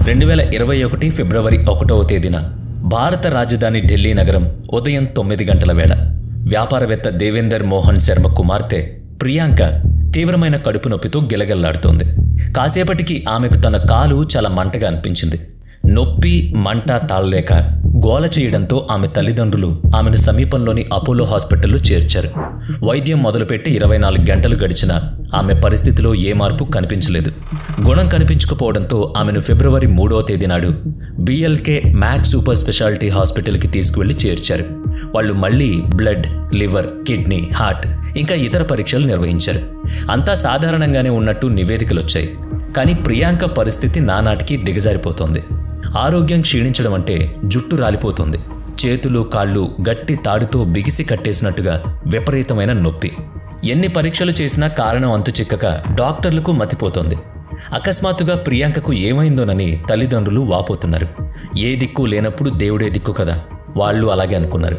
2021 ఫిబ్రవరి 1వ తేదీన భారత రాజధాని ఢిల్లీ నగరం ఉదయం 9 గంటల వేళ వ్యాపారవేత్త దేవేందర్ మోహన్ శర్మ కుమార్తె ప్రియాంక తీవ్రమైన కడుపు నొప్పితో గిలగిల్లాడుతోంది. కాసేపటికి ఆమెకు తన కాలు చాలా మంటగా అనిపించింది. నొప్పి మంట తాళలేక గోల చేయడంతో ఆమె తల్లిదండ్రులు ఆమెను సమీపంలోని అపోలో హాస్పిటల్లో చేర్చారు. వైద్యం మొదలుపెట్టి 24 గంటలు గడిచినా ఆమె పరిస్థితిలో ఏ మార్పు కనిపించలేదు. గుణం కనిపించకపోవడంతో ఆమెను ఫిబ్రవరి 3వ తేదీ నాడు BLK మ్యాక్స్ సూపర్ స్పెషాలిటీ హాస్పిటల్కి తీసుకువెళ్లి చేర్చారు. వాళ్ళు మళ్లీ బ్లడ్, లివర్, కిడ్నీ, హార్ట్ ఇంకా ఇతర పరీక్షలు నిర్వహించారు. అంతా సాధారణంగానే ఉన్నట్టు నివేదికలు వచ్చాయి. కానీ ప్రియాంక పరిస్థితి నానాటికి దిగజారిపోతోంది. ఆరోగ్యం క్షీణించడం అంటే జుట్టు రాలిపోతుంది. చేతులు కాళ్ళు గట్టి తాడుతో బిగిసి కట్టేసినట్టుగా విపరీతమైన నొప్పి. ఎన్ని పరీక్షలు చేసినా కారణం అంతుచిక్కక డాక్టర్లకు మతిపోతోంది. అకస్మాత్తుగా ప్రియాంకకు ఏమైందోనని తల్లిదండ్రులు వాపోతున్నారు. ఏ దిక్కు లేనప్పుడు దేవుడే దిక్కు కదా. వాళ్ళు అలాగే అనుకున్నారు.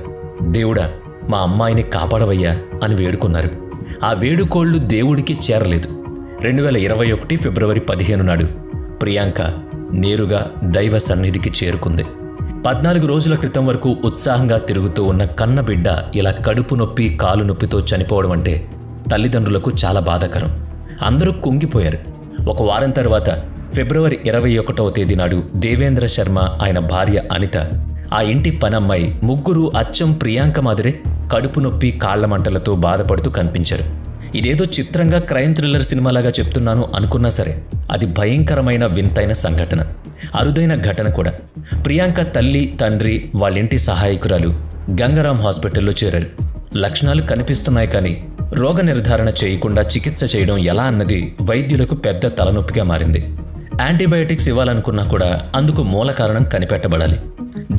దేవుడా, మా అమ్మాయిని కాపాడవయ్యా అని వేడుకున్నారు. ఆ వేడుకోళ్లు దేవుడికి చేరలేదు. 2021 ఫిబ్రవరి 15 నాడు ప్రియాంక నేరుగా దైవ సన్నిధికి చేరుకుంది. 14 రోజుల క్రితం వరకు ఉత్సాహంగా తిరుగుతూ ఉన్న కన్నబిడ్డ ఇలా కడుపు నొప్పి, కాలు నొప్పితో చనిపోవడం అంటే తల్లిదండ్రులకు చాలా బాధాకరం. అందరూ కుంగిపోయారు. ఒక వారం తర్వాత ఫిబ్రవరి 21వ తేదీ నాడు దేవేంద్ర శర్మ, ఆయన భార్య అనిత, ఆ ఇంటి పనమ్మాయి ముగ్గురు అచ్చం ప్రియాంక మాదిరే కడుపు నొప్పి, కాళ్ల మంటలతో బాధపడుతూ కనిపించారు. ఇదేదో చిత్రంగా క్రైమ్ థ్రిల్లర్ సినిమాలాగా చెప్తున్నాను అనుకున్నా సరే అది భయంకరమైన వింతైన సంఘటన, అరుదైన ఘటన కూడా. ప్రియాంక తల్లి, తండ్రి, వాళ్ళింటి సహాయకురాలు గంగారాం హాస్పిటల్లో చేరారు. లక్షణాలు కనిపిస్తున్నాయి కానీ రోగ నిర్ధారణ చేయకుండా చికిత్స చేయడం ఎలా అన్నది వైద్యులకు పెద్ద తలనొప్పిగా మారింది. యాంటీబయాటిక్స్ ఇవ్వాలనుకున్నా కూడా అందుకు మూల కారణం కనిపెట్టబడాలి.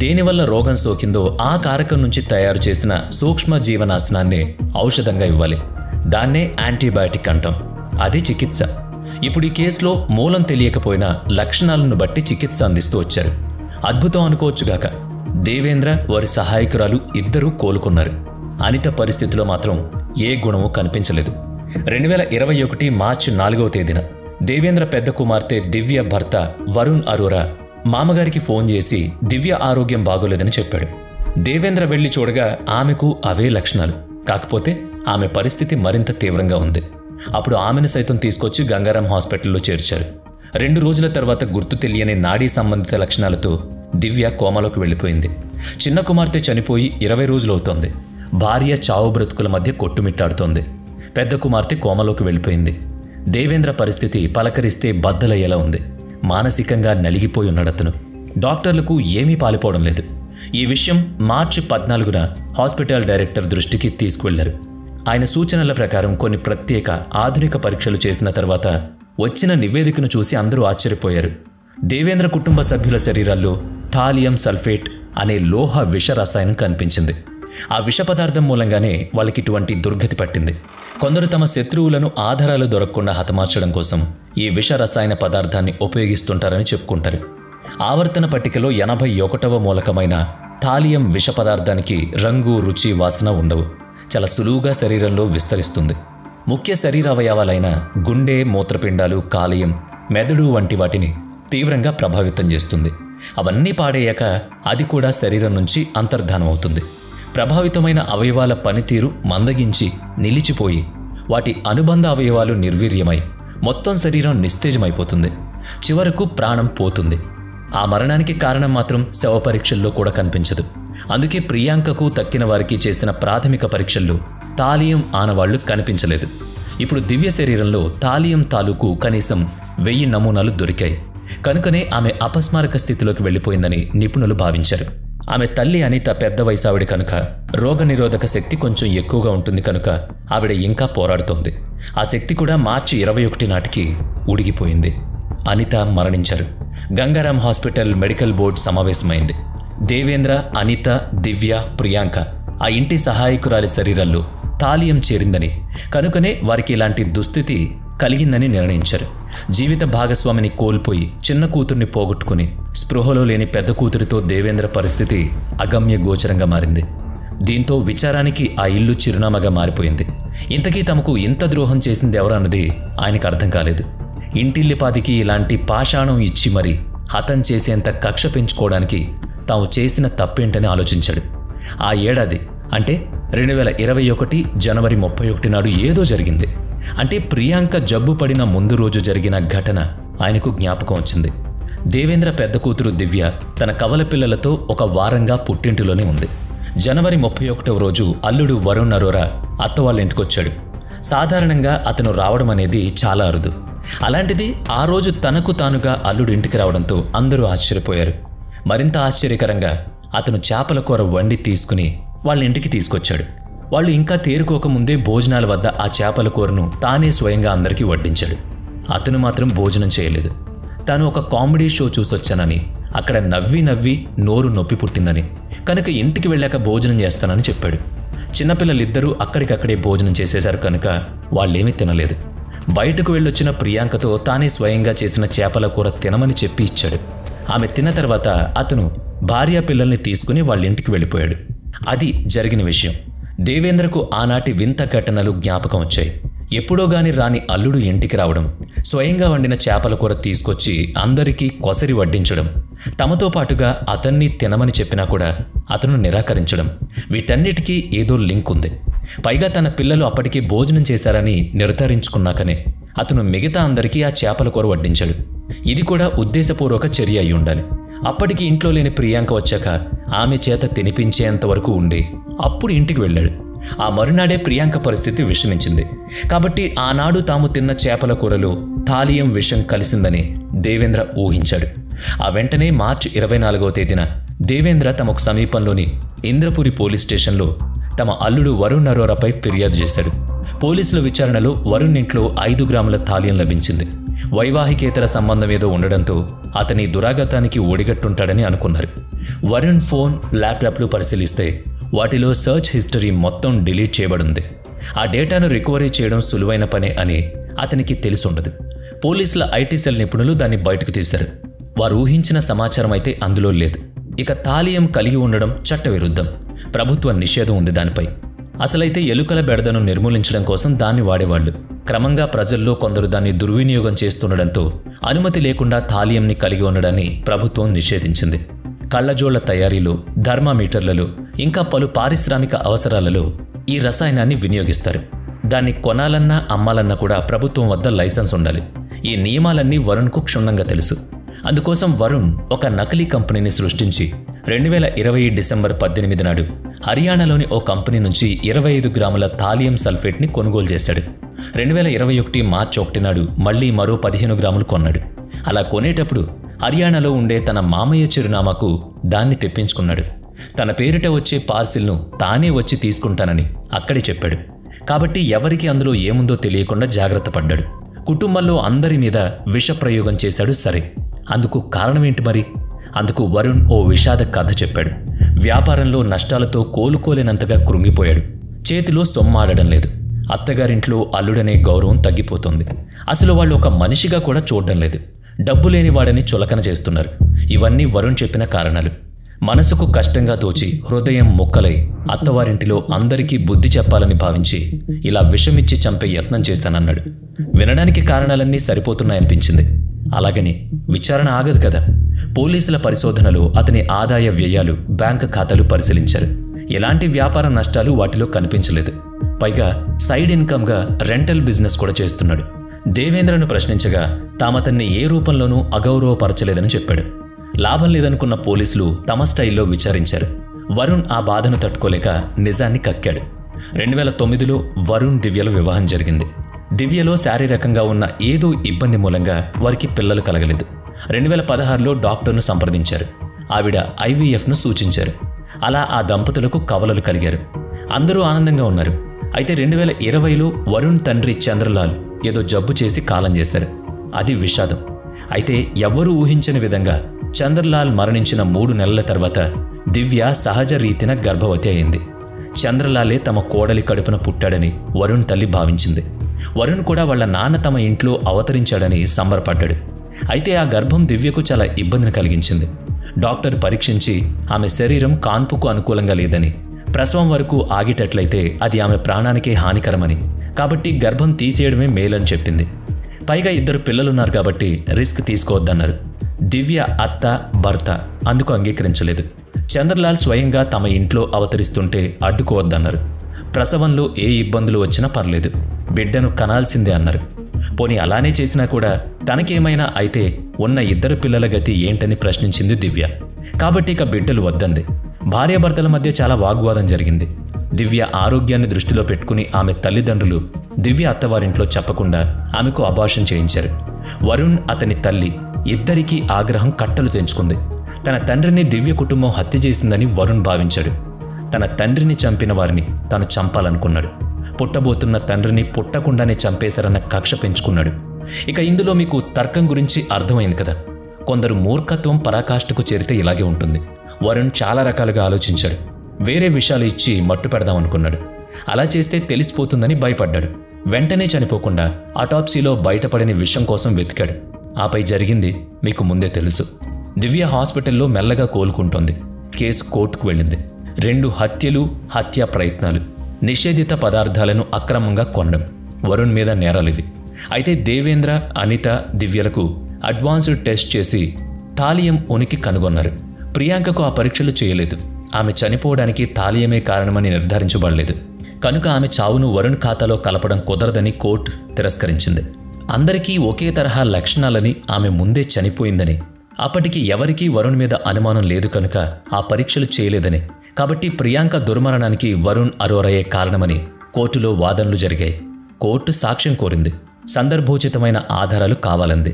దేనివల్ల రోగం సోకిందో ఆ కారకం నుంచి తయారు చేసిన సూక్ష్మ జీవనాశనాన్ని ఔషధంగా ఇవ్వాలి. దాన్నే యాంటీబయాటిక్ అంటాం. అది చికిత్స. ఇప్పుడు ఈ కేసులో మూలం తెలియకపోయినా లక్షణాలను బట్టి చికిత్స అందిస్తూ వచ్చారు. అద్భుతం అనుకోవచ్చుగాక. దేవేంద్ర, వారి సహాయకురాలు ఇద్దరూ కోలుకున్నారు. అనిత పరిస్థితిలో మాత్రం ఏ గుణమూ కనిపించలేదు. 2021 మార్చి 4వ తేదీన దేవేంద్ర పెద్ద కుమార్తె దివ్య భర్త వరుణ్ అరోరా మామగారికి ఫోన్ చేసి దివ్య ఆరోగ్యం బాగోలేదని చెప్పాడు. దేవేంద్ర వెళ్లి చూడగా ఆమెకు అవే లక్షణాలు. కాకపోతే ఆమె పరిస్థితి మరింత తీవ్రంగా ఉంది. అప్పుడు ఆమెను సైతం తీసుకొచ్చి గంగారాం హాస్పిటల్లో చేర్చారు. 2 రోజుల తర్వాత గుర్తు తెలియని నాడీ సంబంధిత లక్షణాలతో దివ్య కోమాలోకి వెళ్ళిపోయింది. చిన్న కుమార్తె చనిపోయి 20 రోజులవుతోంది. భార్య చావు బ్రతుకుల మధ్య కొట్టుమిట్టాడుతోంది. పెద్ద కుమార్తె కోమాలోకి వెళ్ళిపోయింది. దేవేంద్ర పరిస్థితి పలకరిస్తే బద్దలయ్యేలా ఉంది. మానసికంగా నలిగిపోయి ఉన్నాడతను. డాక్టర్లకు ఏమీ పాలిపోవడం లేదు. ఈ విషయం మార్చి 14న హాస్పిటల్ డైరెక్టర్ దృష్టికి తీసుకువెళ్లారు. ఆయన సూచనల ప్రకారం కొన్ని ప్రత్యేక ఆధునిక పరీక్షలు చేసిన తర్వాత వచ్చిన నివేదికను చూసి అందరూ ఆశ్చర్యపోయారు. దేవేంద్ర కుటుంబ సభ్యుల శరీరాల్లో థాలియం సల్ఫేట్ అనే లోహ విష రసాయనం కనిపించింది. ఆ విష పదార్థం మూలంగానే వాళ్ళకి ఇటువంటి దుర్గతి పట్టింది. కొందరు తమ శత్రువులను ఆధారాలు దొరకకుండా హతమార్చడం కోసం ఈ విష రసాయన పదార్థాన్ని ఉపయోగిస్తుంటారని చెప్పుకుంటారు. ఆవర్తన పట్టికలో 81వ మూలకమైన థాలియం విష పదార్థానికి రంగు, రుచి, వాసన ఉండవు. చాలా సులువుగా శరీరంలో విస్తరిస్తుంది. ముఖ్య శరీరావయవాలైన గుండె, మూత్రపిండాలు, కాలేయం, మెదడు వంటి వాటిని తీవ్రంగా ప్రభావితం చేస్తుంది. అవన్నీ పాడయ్యాక అది కూడా శరీరం నుంచి అంతర్ధానం అవుతుంది. ప్రభావితమైన అవయవాల పనితీరు మందగించి నిలిచిపోయి వాటి అనుబంధ అవయవాలు నిర్వీర్యమై మొత్తం శరీరం నిస్తేజమైపోతుంది. చివరకు ప్రాణం పోతుంది. ఆ మరణానికి కారణం మాత్రం శవ పరీక్షల్లో కూడా కనిపించదు. అందుకే ప్రియాంకకు తక్కిన వారికి చేసిన ప్రాథమిక పరీక్షల్లో థాలియం ఆనవాళ్లు కనిపించలేదు. ఇప్పుడు దివ్య శరీరంలో థాలియం తాలూకు కనీసం 1000 నమూనాలు దొరికాయి. కనుకనే ఆమె అపస్మారక స్థితిలోకి వెళ్ళిపోయిందని నిపుణులు భావించారు. ఆమె తల్లి అనిత పెద్ద వయసావిడ కనుక రోగనిరోధక శక్తి కొంచెం ఎక్కువగా ఉంటుంది కనుక ఆవిడ ఇంకా పోరాడుతోంది. ఆ శక్తి కూడా మార్చి 21 నాటికి ఉడిగిపోయింది. అనిత మరణించారు. గంగారాం హాస్పిటల్ మెడికల్ బోర్డు సమావేశమైంది. దేవేంద్ర, అనిత, దివ్య, ప్రియాంక ఆ ఇంటి సహాయకురాలి శరీరాల్లో థాలియం చేరిందని, కనుకనే వారికి ఇలాంటి దుస్థితి కలిగిందని నిర్ణయించారు. జీవిత భాగస్వామిని కోల్పోయి చిన్న కూతుర్ని పోగొట్టుకుని స్పృహలో లేని పెద్ద కూతురితో దేవేంద్ర పరిస్థితి అగమ్య గోచరంగా మారింది. దీంతో విచారానికి ఆ ఇల్లు చిరునామాగా మారిపోయింది. ఇంతకీ తమకు ఇంత ద్రోహం చేసింది ఎవరన్నది ఆయనకు అర్థం కాలేదు. ఇంటిల్లిపాదికి ఇలాంటి పాషాణం ఇచ్చి మరీ హతం చేసేంత కక్ష పెంచుకోవడానికి తాము చేసిన తప్పేంటని ఆలోచించాడు. ఆ ఏడాది అంటే 2021 జనవరి 31 నాడు ఏదో జరిగింది. అంటే ప్రియాంక జబ్బు పడిన ముందు రోజు జరిగిన ఘటన ఆయనకు జ్ఞాపకం వచ్చింది. దేవేంద్ర పెద్ద కూతురు దివ్య తన కవల పిల్లలతో ఒక వారంగా పుట్టింటిలోనే ఉంది. జనవరి 31వ రోజు అల్లుడు వరుణ్ అరోరా అత్త వాళ్ళ ఇంటికొచ్చాడు. సాధారణంగా అతను రావడం అనేది చాలా అరుదు. అలాంటిది ఆ రోజు తనకు తానుగా అల్లుడు ఇంటికి రావడంతో అందరూ ఆశ్చర్యపోయారు. మరింత ఆశ్చర్యకరంగా అతను చేపల కూర వండి తీసుకుని వాళ్ళ ఇంటికి తీసుకొచ్చాడు. వాళ్ళు ఇంకా తేరుకోకముందే భోజనాల వద్ద ఆ చేపల కూరను తానే స్వయంగా అందరికీ వడ్డించాడు. అతను మాత్రం భోజనం చేయలేదు. తాను ఒక కామెడీ షో చూసొచ్చానని, అక్కడ నవ్వి నవ్వి నోరు నొప్పి పుట్టిందని, కనుక ఇంటికి వెళ్ళాక భోజనం చేస్తానని చెప్పాడు. చిన్నపిల్లలిద్దరూ అక్కడికక్కడే భోజనం చేసేశారు కనుక వాళ్ళేమీ తినలేదు. బయటకు వెళ్ళొచ్చిన ప్రియాంకతో తానే స్వయంగా చేసిన చేపల కూర తినమని చెప్పి ఇచ్చాడు. ఆమె తిన్న తర్వాత అతను భార్య పిల్లల్ని తీసుకుని వాళ్ళ ఇంటికి వెళ్ళిపోయాడు. అది జరిగిన విషయం. దేవేంద్రకు ఆనాటి వింత ఘటనలు జ్ఞాపకం వచ్చాయి. ఎప్పుడో గాని రాని అల్లుడు ఇంటికి రావడం, స్వయంగా వండిన చేపల కూర తీసుకొచ్చి అందరికీ కొసరి వడ్డించడం, తమతో పాటుగా అతన్ని తినమని చెప్పినా కూడా అతను నిరాకరించడం, వీటన్నిటికీ ఏదో లింక్ ఉంది. పైగా తన పిల్లలు అప్పటికే భోజనం చేశారని నిర్ధారించుకున్నాకనే అతను మిగతా అందరికీ ఆ చేపల కూర వడ్డించాడు. ఇది కూడా ఉద్దేశపూర్వక చర్య అయి ఉండాలి. అప్పటికి ఇంట్లో లేని ప్రియాంక వచ్చాక ఆమె చేత తినిపించేంత వరకు ఉండి అప్పుడు ఇంటికి వెళ్ళాడు. ఆ మరునాడే ప్రియాంక పరిస్థితి విషమించింది. కాబట్టి ఆనాడు తాము తిన్న చేపల కూరలో థాలియం విషం కలిసిందని దేవేంద్ర ఊహించాడు. ఆ వెంటనే మార్చి 24వ తేదీన దేవేంద్ర తమకు సమీపంలోని ఇంద్రపురి పోలీస్ స్టేషన్లో తమ అల్లుడు వరుణ్ అరోరాపై ఫిర్యాదు చేశాడు. పోలీసుల విచారణలో వరుణ్ ఇంట్లో 5 గ్రాముల థాలియం లభించింది. వైవాహికేతర సంబంధం ఏదో ఉండడంతో అతని దురాగతానికి ఒడిగట్టుంటాడని అనుకున్నారు. వరుణ్ ఫోన్, ల్యాప్టాప్లు పరిశీలిస్తే వాటిలో సర్చ్ హిస్టరీ మొత్తం డిలీట్ చేయబడింది. ఆ డేటాను రికవరీ చేయడం సులువైన పనే అని అతనికి తెలిసుండదు. పోలీసుల ఐటీ సెల్ నిపుణులు దాన్ని బయటకు తీశారు. వారు ఊహించిన సమాచారం అయితే అందులో లేదు. ఇక థాలియం కలిగి ఉండడం చట్టవిరుద్ధం. ప్రభుత్వ నిషేధం ఉంది దానిపై. అసలైతే ఎలుకల బెడదను నిర్మూలించడం కోసం దాన్ని వాడేవాళ్లు. క్రమంగా ప్రజల్లో కొందరు దాన్ని దుర్వినియోగం చేస్తుండడంతో అనుమతి లేకుండా థాలియంని కలిగి ఉండడాన్ని ప్రభుత్వం నిషేధించింది. కళ్లజోళ్ల తయారీలో, థర్మామీటర్లలో, ఇంకా పలు పారిశ్రామిక అవసరాలలో ఈ రసాయనాన్ని వినియోగిస్తారు. దాన్ని కొనాలన్నా అమ్మాలన్నా కూడా ప్రభుత్వం వద్ద లైసెన్స్ ఉండాలి. ఈ నియమాలన్నీ వరుణ్కు క్షుణ్ణంగా తెలుసు. అందుకోసం వరుణ్ ఒక నకిలీ కంపెనీని సృష్టించి 2020 డిసెంబర్ 18 నాడు హర్యానాలోని ఓ కంపెనీ నుంచి 25 గ్రాముల థాలియం సల్ఫేట్ని కొనుగోలు చేశాడు. 2021 మార్చి 1 నాడు మళ్లీ మరో 15 గ్రాములు కొన్నాడు. అలా కొనేటప్పుడు హర్యానాలో ఉండే తన మామయ్య చిరునామాకు దాన్ని తెప్పించుకున్నాడు. తన పేరిట వచ్చే పార్సిల్ను తానే వచ్చి తీసుకుంటానని అక్కడే చెప్పాడు. కాబట్టి ఎవరికి అందులో ఏముందో తెలియకుండా జాగ్రత్త పడ్డాడు. కుటుంబంలో అందరి మీద విషప్రయోగం చేశాడు. సరే, అందుకు కారణమేంటి మరి? అందుకు వరుణ్ ఓ విషాద కథ చెప్పాడు. వ్యాపారంలో నష్టాలతో కోలుకోలేనంతగా కృంగిపోయాడు. చేతిలో సొమ్మాడడం లేదు. అత్తగారింట్లో అల్లుడనే గౌరవం తగ్గిపోతుంది. అసలు వాళ్ళు ఒక మనిషిగా కూడా చూడడం లేదు. డబ్బు లేని వాడని చులకన చేస్తున్నారు. ఇవన్నీ వరుణ్ చెప్పిన కారణాలు. మనసుకు కష్టంగా తోచి హృదయం ముక్కలై అత్తవారింటిలో అందరికీ బుద్ధి చెప్పాలని భావించి ఇలా విషమిచ్చి చంపే యత్నం చేశానన్నాడు. వినడానికి కారణాలన్నీ సరిపోతున్నాయనిపించింది. అలాగని విచారణ ఆగదు కదా. పోలీసుల పరిశోధనలో అతని ఆదాయ వ్యయాలు, బ్యాంక్ ఖాతాలు పరిశీలించారు. ఎలాంటి వ్యాపార నష్టాలు వాటిలో కనిపించలేదు. పైగా సైడ్ ఇన్కమ్గా రెంటల్ బిజినెస్ కూడా చేస్తున్నాడు. దేవేంద్రను ప్రశ్నించగా తామతన్ని ఏ రూపంలోనూ అగౌరవపరచలేదని చెప్పాడు. లాభం లేదనుకున్న పోలీసులు తమ స్టైల్లో విచారించారు. వరుణ్ ఆ బాధను తట్టుకోలేక నిజాన్ని కక్కాడు. 2009లో వరుణ్ దివ్యల వివాహం జరిగింది. దివ్యలో శారీరకంగా ఉన్న ఏదో ఇబ్బంది మూలంగా వారికి పిల్లలు కలగలేదు. 2016లో డాక్టర్ను సంప్రదించారు. ఆవిడ IVFను సూచించారు. అలా ఆ దంపతులకు కవలలు కలిగారు. అందరూ ఆనందంగా ఉన్నారు. అయితే 2020లో వరుణ్ తండ్రి చంద్రలాల్ ఏదో జబ్బు చేసి కాలం చేశారు. అది విషాదం. అయితే ఎవ్వరూ ఊహించని విధంగా చంద్రలాల్ మరణించిన 3 నెలల తర్వాత దివ్య సహజ రీతిన గర్భవతి అయింది. చంద్రలాలే తమ కోడలి కడుపున పుట్టాడని వరుణ్ తల్లి భావించింది. వరుణ్ కూడా వాళ్ళ నాన్న తమ ఇంట్లో అవతరించాడని సంబరపడ్డాడు. అయితే ఆ గర్భం దివ్యకు చాలా ఇబ్బందిని కలిగించింది. డాక్టర్ పరీక్షించి ఆమె శరీరం కాన్పుకు అనుకూలంగా లేదని, ప్రసవం వరకు ఆగేటట్లయితే అది ఆమె ప్రాణానికే హానికరమని, కాబట్టి గర్భం తీసేయడమే మేలని చెప్పింది. పైగా 2 పిల్లలున్నారు కాబట్టి రిస్క్ తీసుకోవద్దన్నారు. దివ్య అత్త, భర్త అందుకు అంగీకరించలేదు. చంద్రలాల్ స్వయంగా తమ ఇంట్లో అవతరిస్తుంటే అడ్డుకోవద్దన్నారు. ప్రసవంలో ఏ ఇబ్బందులు వచ్చినా పర్లేదు, బిడ్డను కనాల్సిందే అన్నారు. పోనీ అలానే చేసినా కూడా తనకేమైనా అయితే ఉన్న 2 పిల్లల గతి ఏంటని ప్రశ్నించింది దివ్య. కాబట్టి ఇక బిడ్డలు వద్దంది. భార్యాభర్తల మధ్య చాలా వాగ్వాదం జరిగింది. దివ్య ఆరోగ్యాన్ని దృష్టిలో పెట్టుకుని ఆమె తల్లిదండ్రులు దివ్య అత్తవారింట్లో చెప్పకుండా ఆమెకు అబార్షన్ చేయించారు. వరుణ్, అతని తల్లి ఇద్దరికీ ఆగ్రహం కట్టలు తెంచుకుంది. తన తండ్రిని దివ్య కుటుంబం హత్య చేసిందని వరుణ్ భావించాడు. తన తండ్రిని చంపిన వారిని తాను చంపాలనుకున్నాడు. పుట్టబోతున్న తండ్రిని పుట్టకుండానే చంపేశారన్న కక్ష పెంచుకున్నాడు. ఇక ఇందులో మీకు తర్కం గురించి అర్థమైంది కదా. కొందరు మూర్ఖత్వం పరాకాష్ఠకు చేరితే ఇలాగే ఉంటుంది. వరుణ్ చాలా రకాలుగా ఆలోచించాడు. వేరే విషయాలు ఇచ్చి మట్టు పెడదామనుకున్నాడు. అలా చేస్తే తెలిసిపోతుందని భయపడ్డాడు. వెంటనే చనిపోకుండా అటాప్సీలో బయటపడిన విషయం కోసం వెతికాడు. ఆపై జరిగింది మీకు ముందే తెలుసు. దివ్య హాస్పిటల్లో మెల్లగా కోలుకుంటోంది. కేసు కోర్టుకు వెళ్ళింది. 2 హత్యలు, హత్యా ప్రయత్నాలు, నిషేధిత పదార్థాలను అక్రమంగా కొనడం వరుణ్ మీద నేరాలివి. అయితే దేవేంద్ర, అనిత, దివ్యలకు అడ్వాన్స్డ్ టెస్ట్ చేసి థాలియం ఉనికి కనుగొన్నారు. ప్రియాంకకు ఆ పరీక్షలు చేయలేదు. ఆమె చనిపోవడానికి థాలియమే కారణమని నిర్ధారించబడలేదు. కనుక ఆమె చావును వరుణ్ ఖాతాలో కలపడం కుదరదని కోర్టు తిరస్కరించింది. అందరికీ ఒకే తరహా లక్షణాలని, ఆమె ముందే చనిపోయిందని, అప్పటికి ఎవరికీ వరుణ్ మీద అనుమానం లేదు కనుక ఆ పరీక్షలు చేయలేదని, కాబట్టి ప్రియాంక దుర్మరణానికి వరుణ్ అరోరాయే కారణమని కోర్టులో వాదనలు జరిగాయి. కోర్టు సాక్ష్యం కోరింది. సందర్భోచితమైన ఆధారాలు కావాలంది.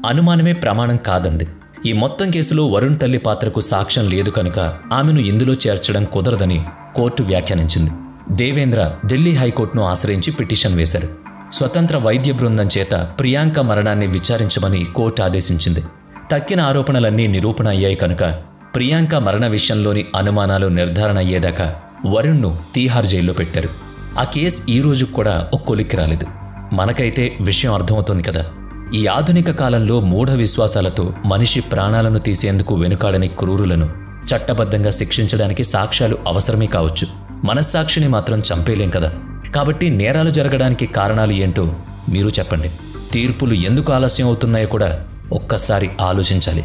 అనుమానమే ప్రమాణం కాదంది. ఈ మొత్తం కేసులో వరుణ్ తల్లి పాత్రకు సాక్ష్యం లేదు కనుక ఆమెను ఇందులో చేర్చడం కుదరదని కోర్టు వ్యాఖ్యానించింది. దేవేంద్ర ఢిల్లీ హైకోర్టును ఆశ్రయించి పిటిషన్ వేశారు. స్వతంత్ర వైద్య బృందం చేత ప్రియాంక మరణాన్ని విచారించమని కోర్టు ఆదేశించింది. తక్కిన ఆరోపణలన్నీ నిరూపణ అయ్యాయి కనుక ప్రియాంక మరణ విషయంలోని అనుమానాలు నిర్ధారణ అయ్యేదాకా వరుణ్ను తీహార్ జైల్లో పెట్టారు. ఆ కేసు ఈ రోజు కూడా ఒక కొలిక్కి రాలేదు. మనకైతే విషయం అర్థమవుతోంది కదా. ఈ ఆధునిక కాలంలో మూఢ విశ్వాసాలతో మనిషి ప్రాణాలను తీసేందుకు వెనుకాడని క్రూరులను చట్టబద్ధంగా శిక్షించడానికి సాక్ష్యాలు అవసరమే కావచ్చు. మనస్సాక్షిని మాత్రం చంపేలేం కదా. కాబట్టి నేరాలు జరగడానికి కారణాలు ఏంటో మీరు చెప్పండి. తీర్పులు ఎందుకు ఆలస్యం అవుతున్నాయో కూడా ఒక్కసారి ఆలోచించాలి.